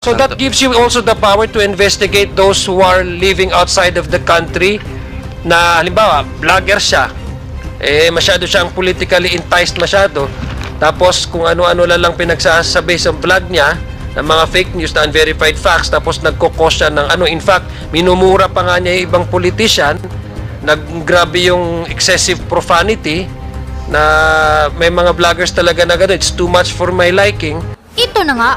So that gives you also the power to investigate those who are living outside of the country na halimbawa, vlogger siya, masyado siyang politically enticed masyado, tapos kung ano-ano lang pinagsasabi sa vlog niya, ng mga fake news na unverified facts, tapos nagkukos siya ng in fact, minumura pa nga niya yung ibang politician, naggrabe yung excessive profanity, na may mga vloggers talaga na gano'n, it's too much for my liking. Ito na nga,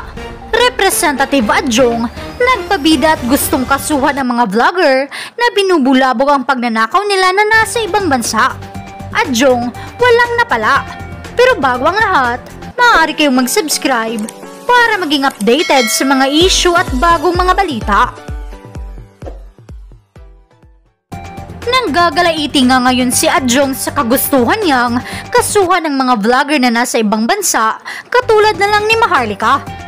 Representative Adjong nagpabida at gustong kasuhan ng mga vlogger na binubulabog ang pagnanakaw nila na nasa ibang bansa. Adjong, walang napala. Pero bago ang lahat, maaari kayong mag-subscribe para maging updated sa mga issue at bagong mga balita. Nanggagalaiti nga ngayon si Adjong sa kagustuhan niyang kasuhan ng mga vlogger na nasa ibang bansa katulad na lang ni Maharlika.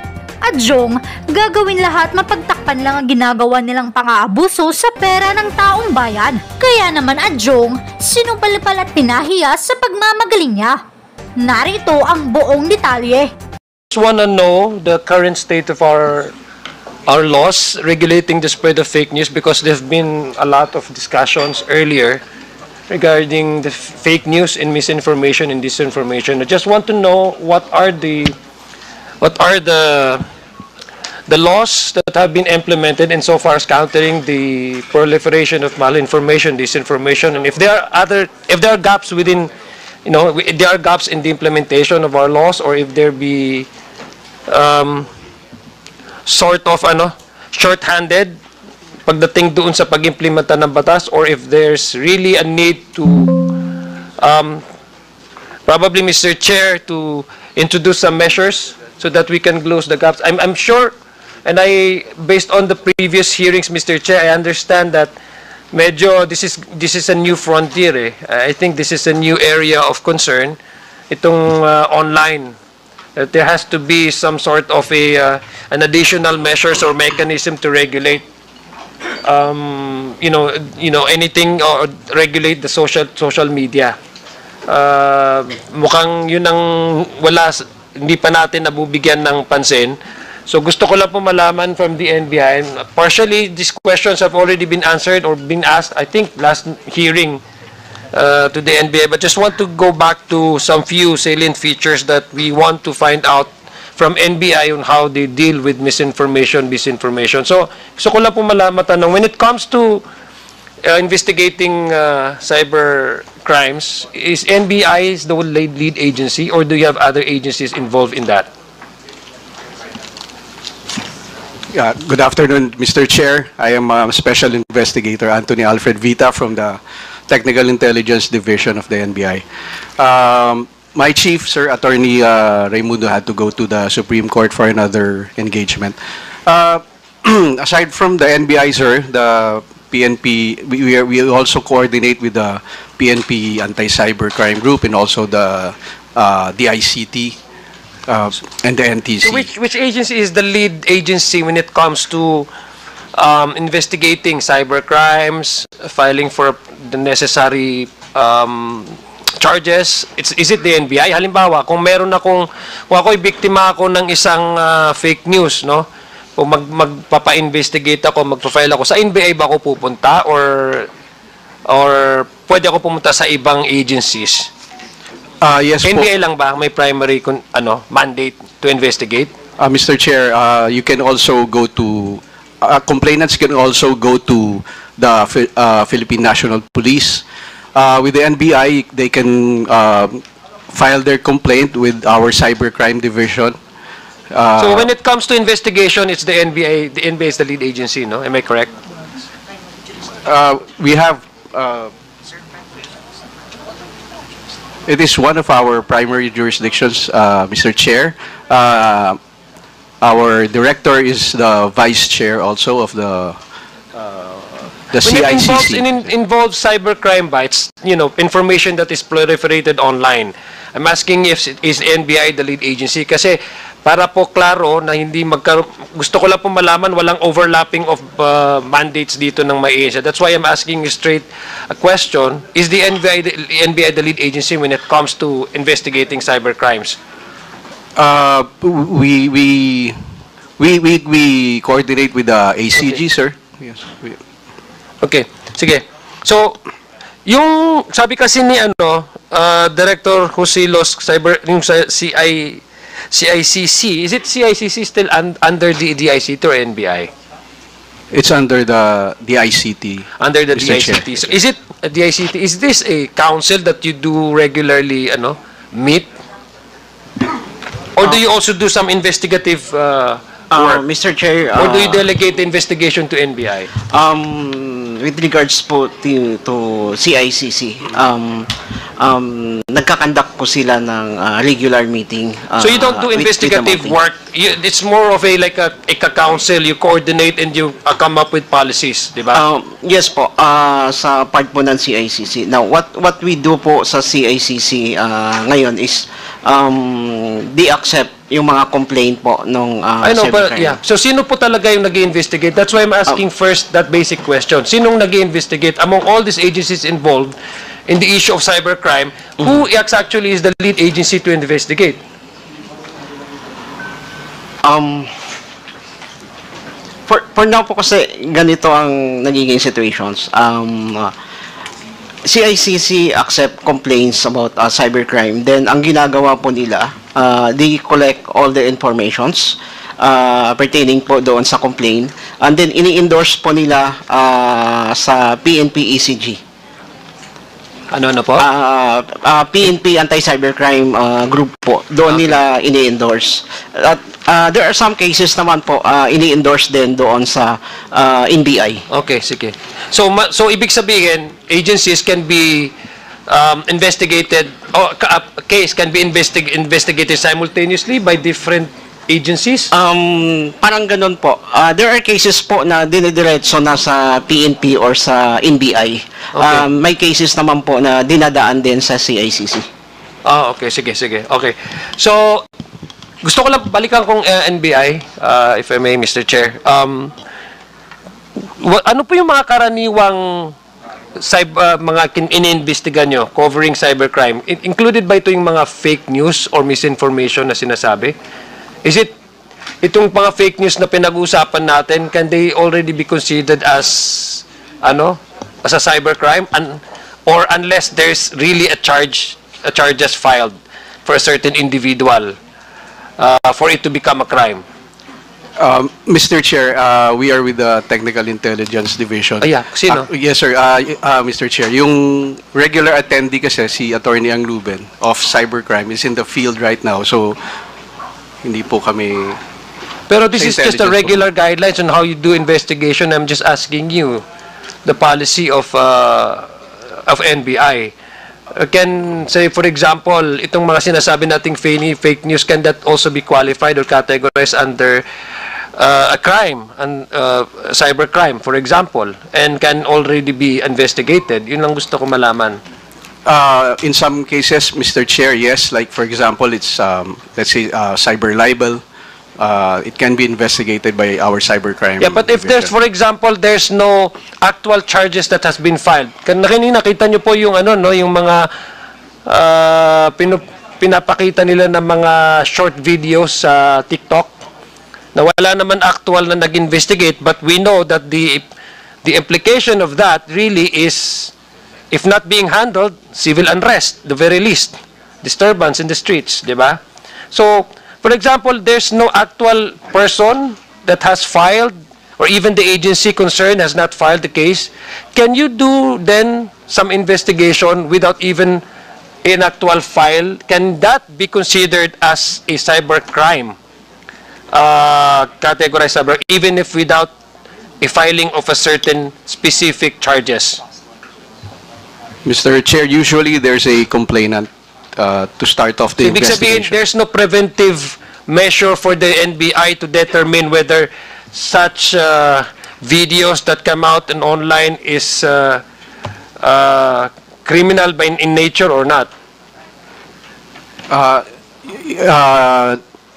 Adjong, gagawin lahat mapagtakpan lang ang ginagawa nilang pang-aabuso sa pera ng taong bayan. Kaya naman Adjong, sinupalpal at pinahiya sa pagmamagaling niya. Narito ang buong detalye. Just wanna know the current state of our laws regulating the spread of fake news, because there have been a lot of discussions earlier regarding the fake news and misinformation and disinformation. I just want to know what are the laws that have been implemented and so far as countering the proliferation of malinformation, disinformation, and if there are gaps within, if there are gaps in the implementation of our laws, or if there be sort of short-handed pagdating doon sa pag-implementa ng batas, or if there's really a need to probably, Mr. Chair, to introduce some measures so that we can close the gaps. I'm sure, and based on the previous hearings, Mr. Chair, I understand that medyo this is a new frontier. I think this is a new area of concern. Itong online, that there has to be some sort of an additional measures or mechanism to regulate, anything, or regulate the social media. Mukhang yun ang hindi pa natin nabubigyan ng pansin. So gusto ko lang po malaman from the NBI, and partially these questions have already been answered or been asked, I think, last hearing to the NBI, but just want to go back to some few salient features that we want to find out from NBI on how they deal with misinformation, disinformation. So gusto ko lang po matanong, when it comes to investigating cyber crimes, is NBI the lead agency, or do you have other agencies involved in that? Yeah, good afternoon, Mr. Chair. I am Special Investigator Anthony Alfred Vita from the Technical Intelligence Division of the NBI. My chief, Sir Attorney Raimundo, had to go to the Supreme Court for another engagement. Aside from the NBI, sir, the PNP, we also coordinate with the PNP Anti-Cybercrime Group and also the DICT and the NTC. So which agency is the lead agency when it comes to investigating cybercrimes, filing for the necessary charges? Is it the NBI? Halimbawa, kung ako'y biktima ako ng isang fake news, no? Kung magpapa-investigate ako, magpa-file ako, sa NBI ba ako pupunta, or pwede ako pumunta sa ibang agencies? Yes, NBI lang ba may primary mandate to investigate? Mr. Chair, you can also go to complainants can also go to the Philippine National Police. With the NBI, they can file their complaint with our cybercrime division. So when it comes to investigation, it's the NBI. The NBI is the lead agency, no? Am I correct? We have. It is one of our primary jurisdictions, Mr. Chair. Our director is the vice chair also of the CICC. When it involves cybercrime bites, information that is proliferated online, I'm asking if is NBI the lead agency, kasi para po klaro na hindi gusto ko lang po malaman walang overlapping of mandates dito ng MAESA. That's why I'm asking you straight a question. Is the NBI the lead agency when it comes to investigating cybercrimes? We coordinate with the ACG, sir. Yes. Okay, sige. So, yung sabi kasi ni Director Husilos, yung sa CICC, is it CICC still under the DICT or NBI? It's under the DICT. Under the Mr. Chair. DICT. So, is it a DICT? Is this a council that you do regularly, meet? Or do you also do some investigative work? Mr. Chair, Or do you delegate the investigation to NBI? with regards po to CICC, nagkakandak po sila ng regular meeting. So you don't do with the investigative mountain. work. It's more of a council. You coordinate and you come up with policies, di ba? Yes po, sa part po ng CICC. Now, what we do po sa CICC ngayon is they accept yung mga complaint po nung I know, but cybercrime. yeah. So sino po talaga yung nag-investigate? That's why I'm asking first that basic question. Sinong nag-investigate among all these agencies involved in the issue of cybercrime? Who actually is the lead agency to investigate? For now po kasi ganito ang nagiging situations. CICC accept complaints about cybercrime. Then, ang ginagawa po nila, they collect all the informations pertaining po doon sa complaint. And then, ini-endorse po nila sa PNP ECG. Ano po? PNP Anti-Cybercrime Group po. Doon nila ini-endorse. At there are some cases naman po ini-endorse din doon sa NBI. Okay, sige. So ibig sabihin, agencies can be investigated, or a case can be investigated simultaneously by different agencies? Parang ganun po. There are cases po na dinidiretso na sa PNP or sa NBI. Okay. May cases naman po na dinadaan din sa CICC. Okay, sige. Okay. So, gusto ko lang balikan kong NBI, if I may, Mr. Chair. Ano po yung mga karaniwang mga iniimbestigan nyo covering cybercrime? Included ba ito yung mga fake news or misinformation na sinasabi? Is it itong mga fake news na pinag-uusapan natin, can they already be considered as a cybercrime, or unless there's really a charges filed for a certain individual for it to become a crime? Mr. Chair, we are with the Technical Intelligence Division. Yeah, sino? Yes, sir. Mr. Chair, yung regular attendee kasi si Attorney Ang Ruben of cybercrime is in the field right now. So, hindi po kami... Pero this is just a Intelligence regular guidelines on how you do investigation. I'm just asking you the policy of NBI. Can, say, for example, itong mga sinasabi nating fake news, can that also be qualified or categorized under a crime, and cybercrime, for example, and can already be investigated? Yun lang gusto ko malaman. In some cases, Mr. Chair, yes. Like, for example, it's, let's say, cyber libel. It can be investigated by our cybercrime. Yeah, but if there's, for example, there's no actual charges that has been filed. Kanina nakita nyo po yung yung mga pinapakita nila ng mga short videos sa TikTok na wala naman actual na nag-investigate, but we know that the implication of that really is, if not being handled, civil unrest, the very least, disturbance in the streets, di ba? So, for example, there's no actual person that has filed, or even the agency concerned has not filed the case. Can you do then some investigation without even an actual file? Can that be considered as a cybercrime? Categorized cyber, even if without a filing of a certain specific charges? Mr. Chair, usually there's a complainant to start off the Ibig sabihin, investigation. there's no preventive measure for the NBI to determine whether such videos that come out and online is criminal in nature or not.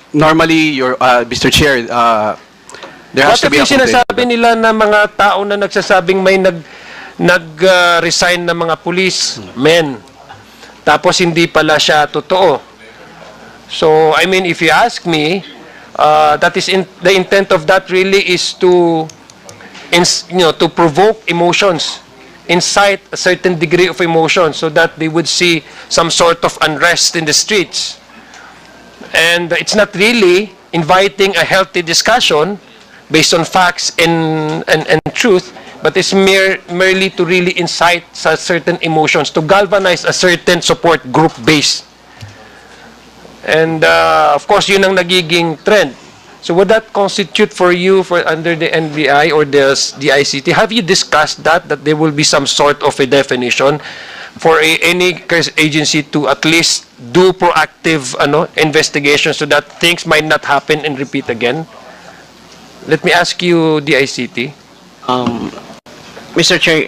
Normally, Mr. Chair, there has What to if be a yung sinasabi nila na mga tao na nagsasabing may nag-resign na mga police men, tapos hindi pala siya totoo? So, I mean, if you ask me, that is the intent of that really is to, to provoke emotions, incite a certain degree of emotion so that they would see some sort of unrest in the streets. And it's not really inviting a healthy discussion based on facts and truth, but it's merely to really incite certain emotions, to galvanize a certain support group base. And of course, yun ang nagiging trend. So would that constitute for you under the NBI or the ICT? Have you discussed that there will be some sort of a definition for any agency to at least do proactive investigation so that things might not happen and repeat again? Let me ask you, the ICT. Mr. Chair,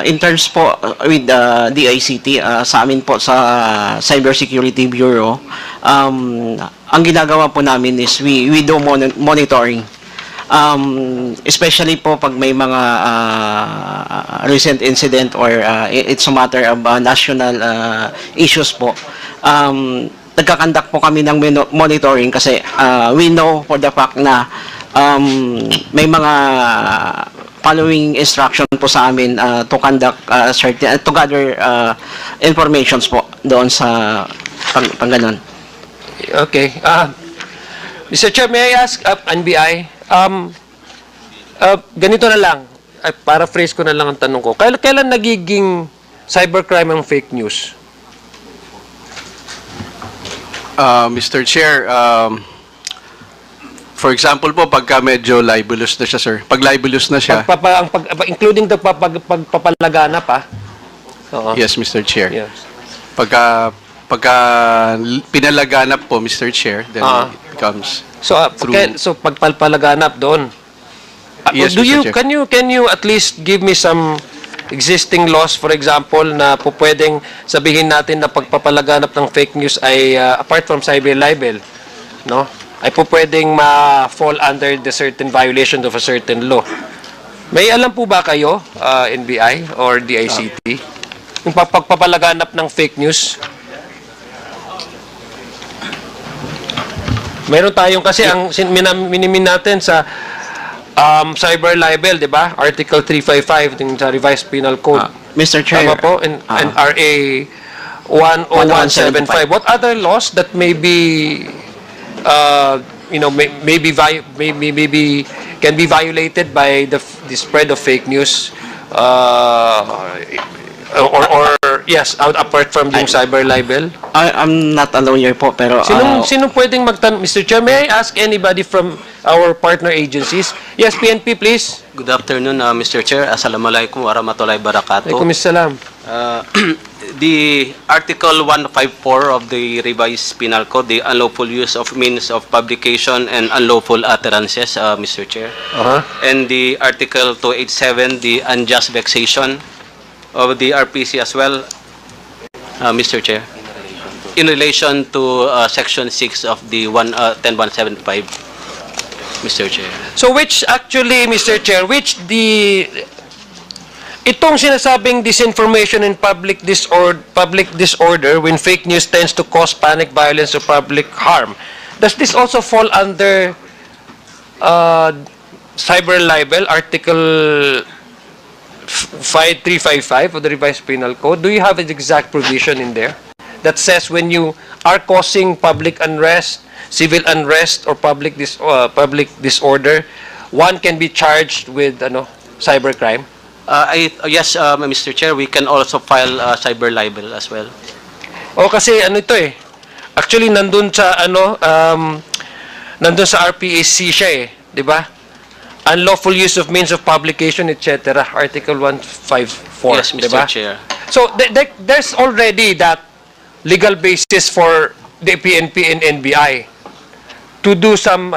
in terms po with the ICT, sa amin po sa Cybersecurity Bureau, ang ginagawa po namin is we do monitoring. Especially po pag may mga recent incident or it's a matter of national issues po. Nagkakandak po kami ng monitoring kasi we know for the fact na may mga following instruction po sa amin to conduct certain to gather informations po doon sa pang ganun. Okay. Mr. Chair, may I ask NBI? Ganito na lang. Paraphrase ko na lang ang tanong ko. Kailan nagiging cybercrime ang fake news? Mr. Chair, for example po, pagka medyo libelous na siya, sir. Pag libelous na siya. Including the pagpapalaganap, ha? Oo. Yes, Mr. Chair. Yes. Pagka pinalaganap po, Mr. Chair, then it becomes So, pagpapalaganap doon. Yes, Mr. Chair. Can you at least give me some existing laws, for example, na po pwedeng sabihin natin na pagpapalaganap ng fake news ay apart from cyber libel, no? Ay po pwedeng ma-fall under the certain violation of a certain law. May alam po ba kayo, NBI or DICT, yung pagpapalaganap ng fake news? Meron tayong kasi ang minimin natin sa cyber libel, di ba? Article 355 ng sa Revised Penal Code. Mr. Chair. Tama po? And RA 10175. What other laws that may be maybe can be violated by the spread of fake news or yes, apart from yung cyber libel? I'm not a lawyer po, pero Sino pwedeng magtanong? Mr. Chair, may I ask anybody from our partner agencies? Yes, PNP, please. Good afternoon, Mr. Chair. Assalamualaikum warahmatullahi wabarakatuh. Waalaikumsalam. The Article 154 of the Revised Penal Code, the unlawful use of means of publication and unlawful utterances, Mr. Chair. And the Article 287, the unjust vexation of the RPC as well, Mr. Chair. In relation to Section 6 of the 10175, Mr. Chair. So which actually, Mr. Chair, itong sinasabing disinformation and public disorder when fake news tends to cause panic, violence, or public harm, does this also fall under cyber libel, Article 5355 of the Revised Penal Code? Do you have an exact provision in there that says when you are causing public unrest, civil unrest, or public disorder, one can be charged with cybercrime? Yes, Mr. Chair, we can also file cyber libel as well. Kasi ito eh. Actually nandun sa RPAC siya eh, 'di ba? Unlawful use of means of publication, etc. Article 154, Yes, Mr. diba? Chair. So there's already that legal basis for the PNP and NBI to do some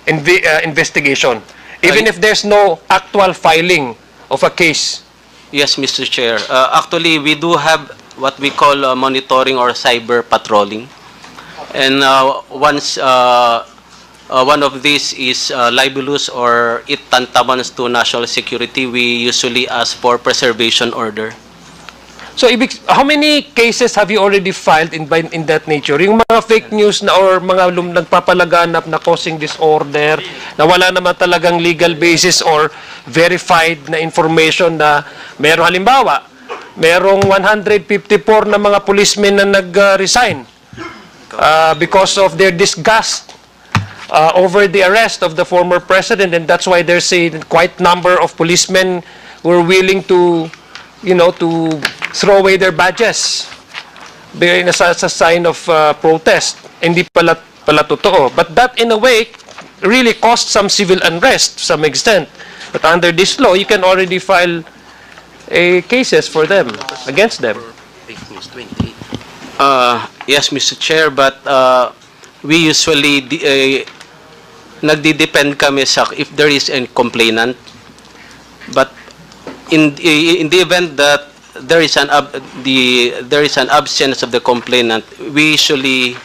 investigation, even if there's no actual filing of a case. Yes, Mr. Chair. Actually, we do have what we call monitoring or cyber patrolling. And once one of these is libelous or it tantamount to national security, we usually ask for preservation order. So, how many cases have you already filed in that nature? Yung mga fake news na or mga nagpapalaganap na causing disorder, na wala naman talagang legal basis or verified na information na meron, halimbawa, merong 154 na mga policemen na nag-resign because of their disgust over the arrest of the former president, and that's why there's a quite number of policemen who are willing to, to throw away their badges as a sign of protest. Hindi pala totoo. But that, in a way, really caused some civil unrest to some extent. But under this law, you can already file cases for them, against them. Yes, Mr. Chair, but we usually nagdi-depend kami sa if there is a complainant. But in the event that there is an absence of the complainant, we usually.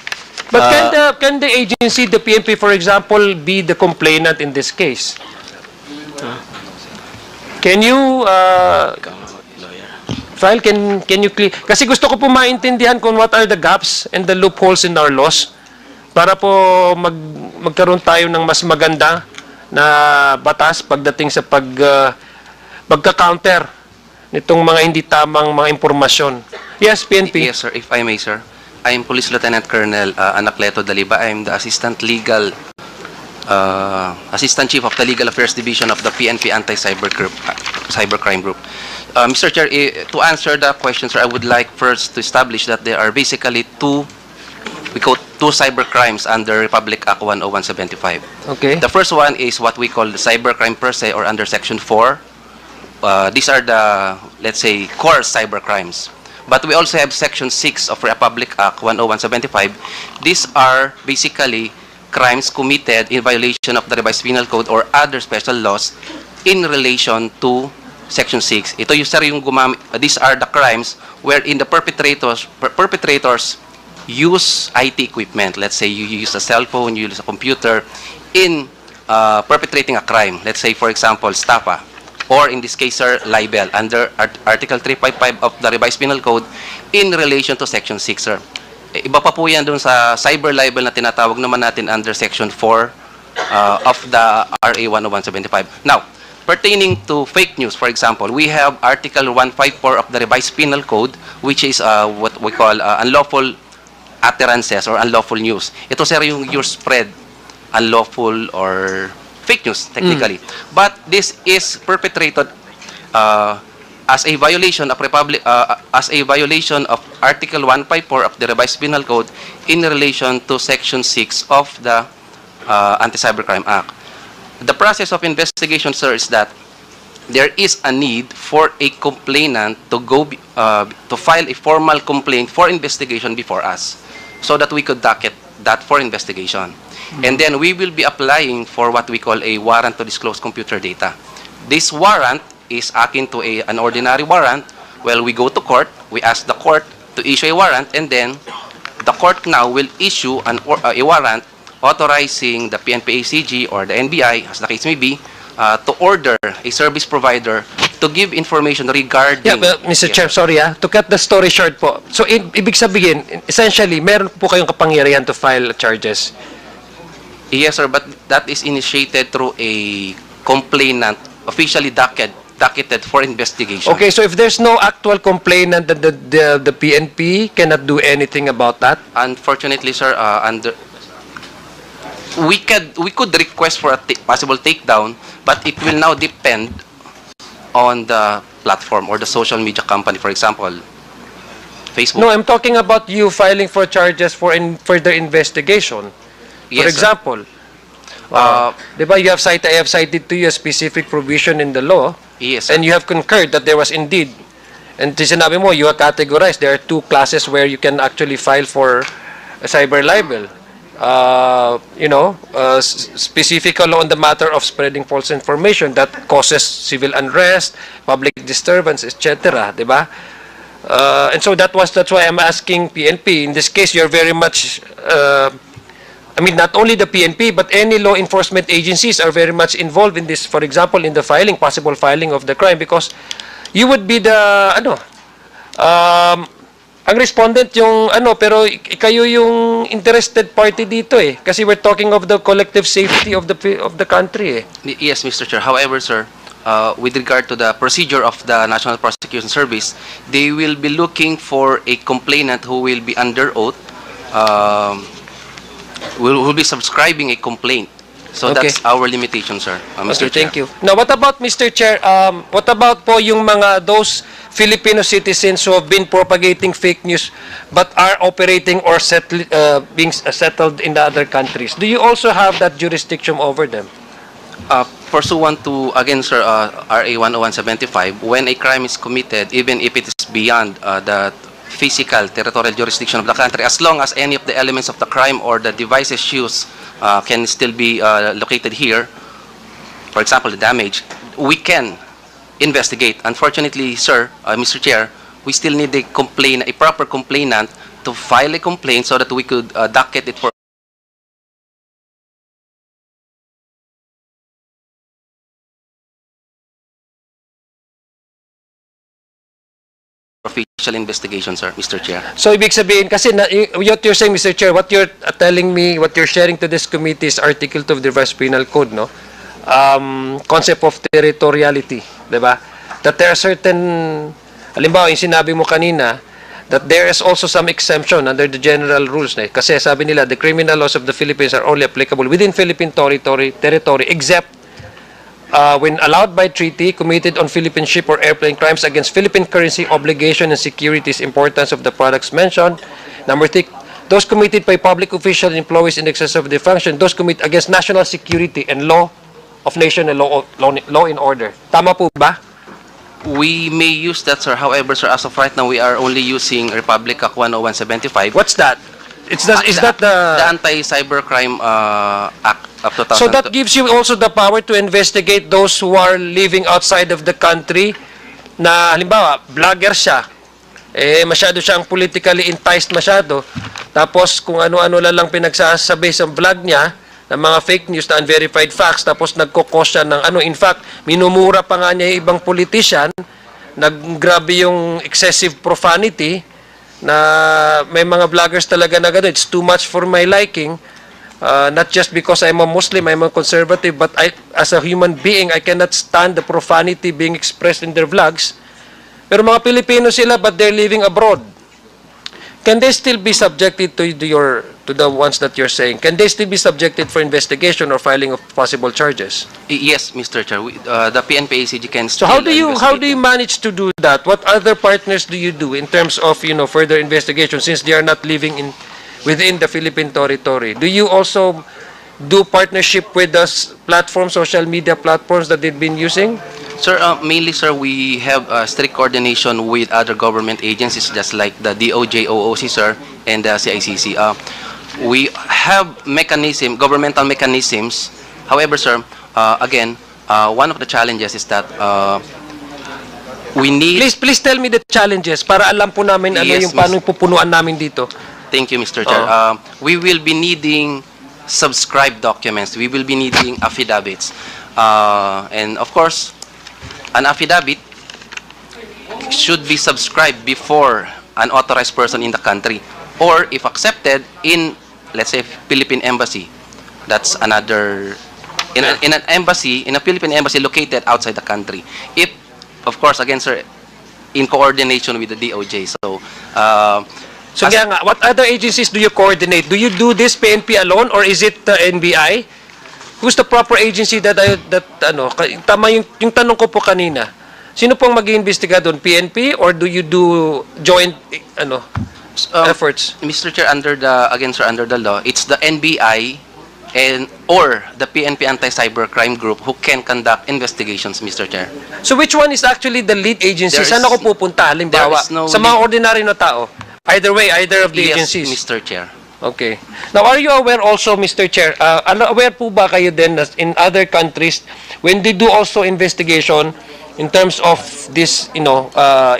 But can the agency, the PNP, for example, be the complainant in this case? Can you file? Can you clear? Kasi gusto ko po maintindihan kung what are the gaps and the loopholes in our laws para po magkaroon tayo ng mas maganda na batas pagdating sa pagka-counter nitong mga hindi tamang mga impormasyon. Yes, PNP. Yes, sir. If I may, sir. I am Police Lieutenant Colonel Anacleto Daliba. I am the Assistant Chief of the Legal Affairs Division of the PNP Cybercrime Group. Mr. Chair, to answer the question, sir, I would like first to establish that there are basically two cybercrimes under Republic Act 10175. Okay. The first one is what we call the cybercrime per se, or under Section 4. These are the, let's say, core cybercrimes. But we also have Section 6 of Republic Act 10175. These are basically crimes committed in violation of the Revised Penal Code or other special laws in relation to Section 6. Ito yung, sir, these are the crimes wherein the perpetrators use IT equipment. Let's say you use a cell phone, you use a computer in perpetrating a crime. Let's say, for example, stapa. Or in this case, sir, libel under Article 355 of the Revised Penal Code in relation to Section 6, sir. Iba pa po yan dun sa cyber libel na tinatawag naman natin under Section 4 of the RA 10175. Now, pertaining to fake news, for example, we have Article 154 of the Revised Penal Code, which is what we call unlawful utterances or unlawful news. Ito, sir, yung spread unlawful or fake news, technically. But this is perpetrated as a violation of Article 154 of the Revised Penal Code in relation to Section 6 of the Anti-Cybercrime Act. The process of investigation, sir, is that there is a need for a complainant to to file a formal complaint for investigation before us, so that we could docket that for investigation. And then we will be applying for what we call a warrant to disclose computer data. This warrant is akin to an ordinary warrant. Well, we go to court, we ask the court to issue a warrant, and then the court now will issue a warrant authorizing the PNP-ACG or the NBI, as the case may be, to order a service provider to give information regarding... Yeah, well, Mr. Chair, sorry to cut the story short po. So, ibig sabihin, essentially, meron po kayong kapangyarihan to file charges. Yes, sir, but that is initiated through a complainant, officially docketed for investigation. Okay, so if there's no actual complainant, the PNP cannot do anything about that? Unfortunately, sir, we could request for a possible takedown, but it will now depend on the platform or the social media company, for example, Facebook. No, I'm talking about you filing for charges for further investigation. For Yes, example, diba, I have cited to you a specific provision in the law, Yes, sir. and you have concurred that there was indeed, and sinabi mo, you have categorized, there are two classes where you can actually file for a cyber libel. Specifically on the matter of spreading false information that causes civil unrest, public disturbance, etc. Diba? And so that's why I'm asking PNP. In this case, you're very much, not only the PNP, but any law enforcement agencies are very much involved in this, for example, in the possible filing of the crime, because you would be the, ang respondent yung ano, pero kayo yung interested party dito eh. Kasi we're talking of the collective safety of the country eh. Yes, Mr. Chair. However, sir, with regard to the procedure of the National Prosecution Service, they will be looking for a complainant who will be under oath, will be subscribing a complaint. So Okay. that's our limitation, sir, Mr. Okay, Chair. thank you. Now, what about, Mr. Chair, what about po yung mga those Filipino citizens who have been propagating fake news but are operating or being settled in the other countries? Do you also have that jurisdiction over them? Pursuant to, again, sir, RA 10175, when a crime is committed, even if it is beyond the physical territorial jurisdiction of the country, as long as any of the elements of the crime or the devices used can still be located here, for example, the damage, we can investigate. Unfortunately, sir, Mr. Chair, we still need a proper complainant to file a complaint so that we could docket it for official investigation, sir, Mr. Chair. So, ibig sabihin, kasi what you're saying, Mr. Chair, what you're telling me, what you're sharing to this committee is Article 2 of the Revised Penal Code, no? Concept of territoriality, di ba? That there are certain, halimbawa, yung sinabi mo kanina, that there is also some exemption under the general rules. Kasi sabi nila, the criminal laws of the Philippines are only applicable within Philippine territory except when allowed by treaty, committed on Philippine ship or airplane, crimes against Philippine currency, obligation, and securities, importance of the products mentioned. Number 3, those committed by public officials and employees in excess of their function, those committed against national security and law of nation and law in order. Tama po ba? We may use that, sir. However, sir, as of right now, we are only using Republic Act 10175. What's that? Is that the Anti-Cybercrime Act of 2000? So that gives you also the power to investigate those who are living outside of the country na halimbawa, vlogger siya, masyado siyang politically enticed masyado, tapos kung ano-ano lang pinagsasabi sa vlog niya, ng mga fake news na unverified facts, tapos nagkukos siya ng in fact, minumura pa nga niya yung ibang politician, naggrabe yung excessive profanity, na may mga vloggers talaga na gano'n, it's too much for my liking, not just because I'm a Muslim, I'm a conservative, but as a human being, I cannot stand the profanity being expressed in their vlogs. Pero mga Pilipino sila, but they're living abroad. Can they still be subjected to the ones that you're saying? Can they still be subjected for investigation or filing of possible charges? Yes, Mr. Chair. The PNP-ACG can So still how do you investigate. manage to do that? What other partners do you do in terms of further investigation since they are not living within the Philippine territory? Do you also do partnership with the social media platforms that they've been using? Sir, mainly, sir, we have strict coordination with other government agencies just like the DOJ, OOC, sir, and the CICC. We have governmental mechanisms. However, sir, again, one of the challenges is that we need... Please tell me the challenges para alam po namin Yes, paano yung pupunuan namin dito. Thank you, Mr. Chair. We will be needing subscribed documents. We will be needing affidavits. And of course, an affidavit should be subscribed before an authorized person in the country, or if accepted in, let's say, Philippine embassy. That's another in an embassy, in a Philippine embassy located outside the country. If, of course, again, sir, in coordination with the DOJ. So kaya nga, what other agencies do you coordinate? Do you do this PNP alone or is it the NBI? Who's the proper agency tama yung tanong ko po kanina. Sino pong mag-iimbestiga doon? PNP or do you do joint efforts? Mr. Chair, under the law, it's the NBI or the PNP Anti-Cybercrime Group who can conduct investigations, Mr. Chair. So which one is actually the lead agency? There is- Saan ako pupunta? Halimbawa, there is no sa mga lead- ordinary na tao. Either way, either of the Yes, agencies. Mr. Chair. Okay. Now, are you aware also, Mr. Chair, aware po ba kayo din na in other countries, when they do also investigation in terms of this,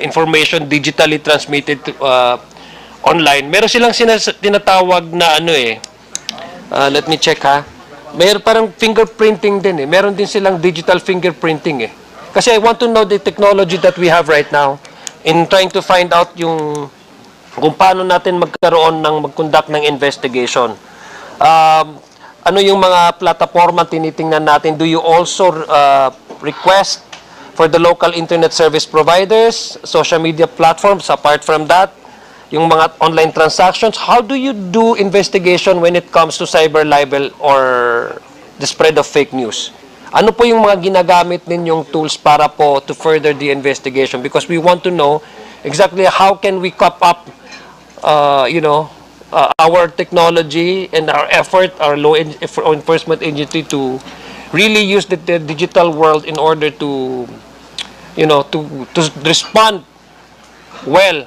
information digitally transmitted online, meron silang tinatawag na let me check ha. Meron parang fingerprinting din Meron din silang digital fingerprinting Kasi I want to know the technology that we have right now. in trying to find out kung paano natin mag-conduct ng investigation. Ano yung mga plataforma tinitingnan natin? Do you also request for the local internet service providers, social media platforms, apart from that, yung mga online transactions? How do you do investigation when it comes to cyber libel or the spread of fake news? Ano po yung mga ginagamit ninyong tools para po to further the investigation? Because we want to know exactly how can we cop up, our technology and our effort, our law enforcement agency to really use the digital world in order to respond well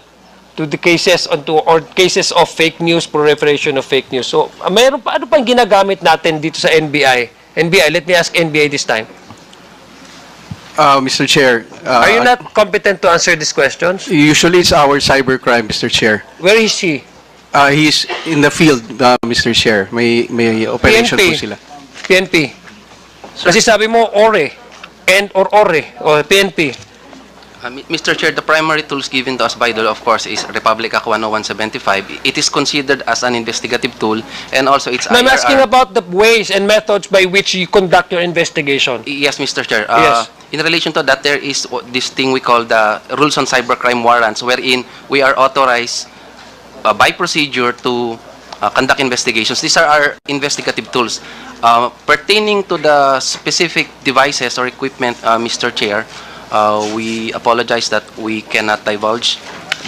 to the cases or cases of fake news, proliferation of fake news. So, ano pang ginagamit natin dito sa NBI? NBI, let me ask NBI this time. Mr. Chair. Are you not competent to answer these questions? Usually it's our cybercrime, Mr. Chair. Where is he? He's in the field, Mr. Chair. May operation po sila. PNP. Kasi sabi mo, ORE. Or PNP. Mr. Chair, the primary tools given to us by the law, of course, is Republic Act 10175. It is considered as an investigative tool, and also it's No, I'm asking about the ways and methods by which you conduct your investigation. Yes, Mr. Chair. Yes. In relation to that, there is this thing we call the rules on cybercrime warrants, wherein we are authorized by procedure to conduct investigations. These are our investigative tools. Pertaining to the specific devices or equipment, Mr. Chair, we apologize that we cannot divulge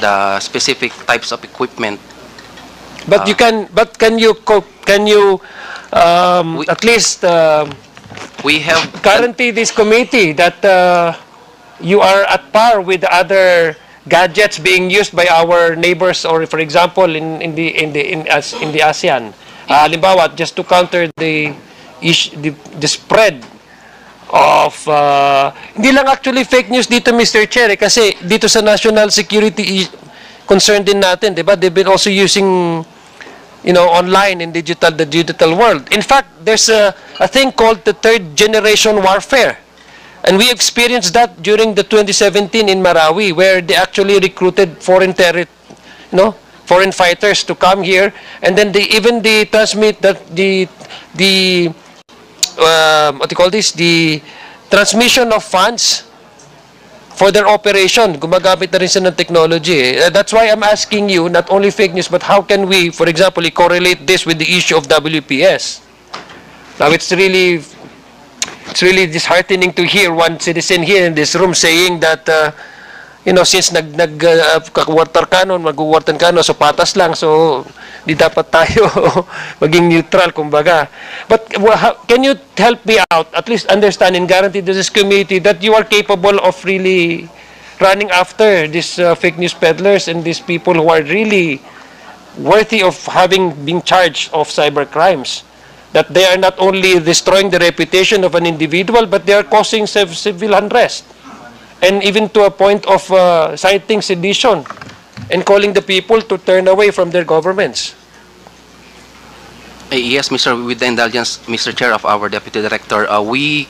the specific types of equipment. But can you at least We have guarantee this committee that you are at par with the other gadgets being used by our neighbors, or for example in the ASEAN. Halimbawa, just to counter the spread of hindi lang actually fake news dito, Mr. Chair, kasi dito sa national security concern din natin, 'di ba? They've been also using online in the digital world. In fact, there's a thing called the third generation warfare. And we experienced that during the 2017 in Marawi, where they actually recruited foreign fighters to come here, and then they transmit that the transmission of funds for their operation. Gumagamit na rin sila ng technology. That's why I'm asking you, not only fake news, but how can we, for example, correlate this with the issue of WPS? Now, it's really disheartening to hear one citizen here in this room saying that, since nag-water cannon, mag-water cannon, so patas lang, so di dapat tayo maging neutral, kumbaga. But can you help me out, at least understand and guarantee to this committee that you are capable of really running after these fake news peddlers and these people who are really worthy of being charged of cyber crimes? That they are not only destroying the reputation of an individual, but they are causing civil unrest. And even to a point of citing sedition and calling the people to turn away from their governments. Yes, with the indulgence, Mr. Chair, of our Deputy Director, we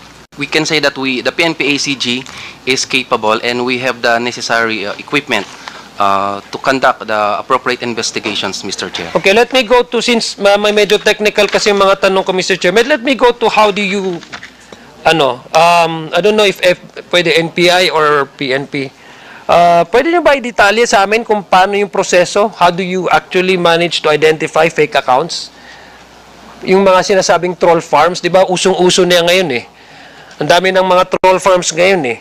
can say that the PNP-ACG is capable, and we have the necessary equipment to conduct the appropriate investigations, Mr. Chair. Okay, let me go to, since may medyo technical kasi yung mga tanong ko, Mr. Chair, let me go to how do you, I don't know if pwede NPI or PNP. Pwede nyo ba i-detalye sa amin kung paano yung proseso? How do you actually manage to identify fake accounts? Yung mga sinasabing troll farms, di ba? Usong-uso niya ngayon eh. Ang dami ng mga troll farms ngayon eh.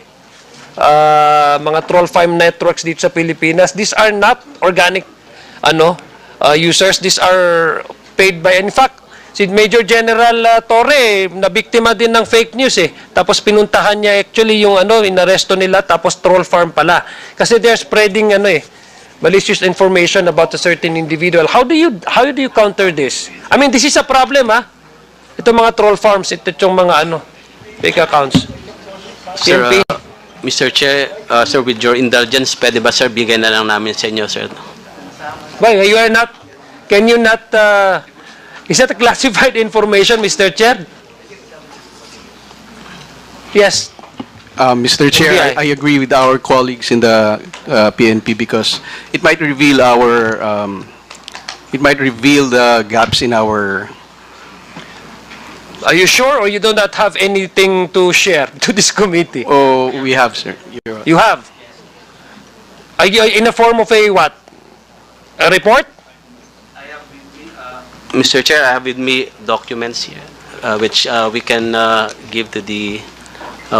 Mga troll farm networks dito sa Pilipinas. These are not organic users. These are paid by, in fact, si Major General Torre, nabiktima din ng fake news eh. Tapos pinuntahan niya actually yung inaresto nila, tapos troll farm pala. Kasi they're spreading malicious information about a certain individual. How do you counter this? I mean, this is a problem Ito mga troll farms, ito yung mga fake accounts. Sir, PNP. Mr. Chair, sir, with your indulgence, pwede ba, sir, bigyan na lang namin sa inyo, sir? Why, can you not, is that a classified information, Mr. Chair? Yes. Mr. Chair, NBI. I agree with our colleagues in the PNP because it might reveal the gaps in our. Are you sure, or you do not have anything to share to this committee? Oh, we have, sir. You have? Are you in the form of a what? A report? Mr. Chair, I have with me documents here, which we can give to the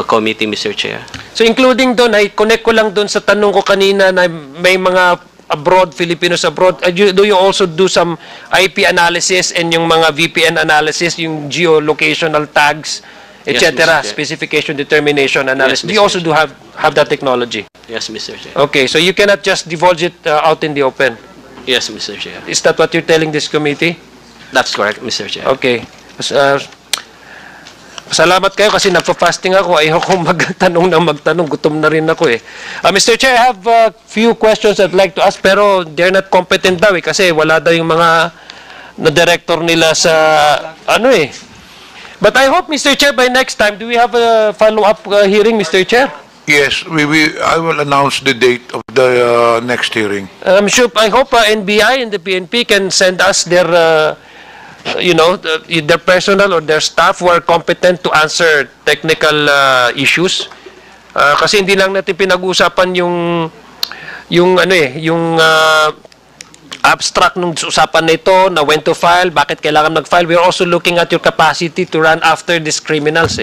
committee, Mr. Chair. So including doon, ay connect ko lang doon sa tanong ko kanina na may mga abroad, Filipinos abroad. Do you also do some IP analysis and yung mga VPN analysis, yung geolocational tags, Yes, etc., Mr. Chair. specification determination analysis? Yes, Do you Mr. also do have that technology? Yes, Mr. Chair. Okay, so you cannot just divulge it out in the open. Yes, Mr. Chair. Is that what you're telling this committee? That's correct, Mr. Chair. Okay. Salamat kayo kasi nagpa-fasting ako. Ayaw kong magtanong. Gutom na rin ako eh. Mr. Chair, I have a few questions I'd like to ask pero they're not competent daw eh kasi wala daw yung mga na-director nila sa ano eh. But I hope, Mr. Chair, by next time, do we have a follow-up hearing, Mr. Chair? Yes, I will announce the date of the next hearing. I hope NBI and the PNP can send us their their personnel or their staff who are competent to answer technical issues. Kasi hindi lang natin pinag-uusapan yung abstract nung usapan na ito, na when to file, bakit kailangan mag-file. We're also looking at your capacity to run after these criminals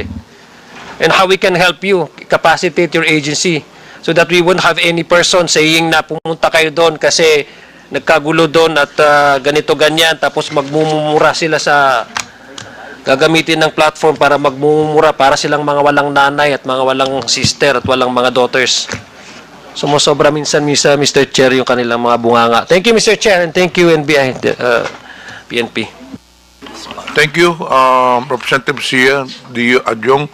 and how we can help you capacitate your agency so that we won't have any person saying na pumunta kayo doon kasi nagkagulo doon at ganito ganyan tapos magmumura sila sa gagamitin ng platform para magmumura para silang mga walang nanay at mga walang sister at walang mga daughters. Sumusobra minsan Mr. Chair yung kanilang mga bunganga. Thank you, Mr. Chair, and thank you NBI, PNP. Thank you, Representative Sia, the Adjong.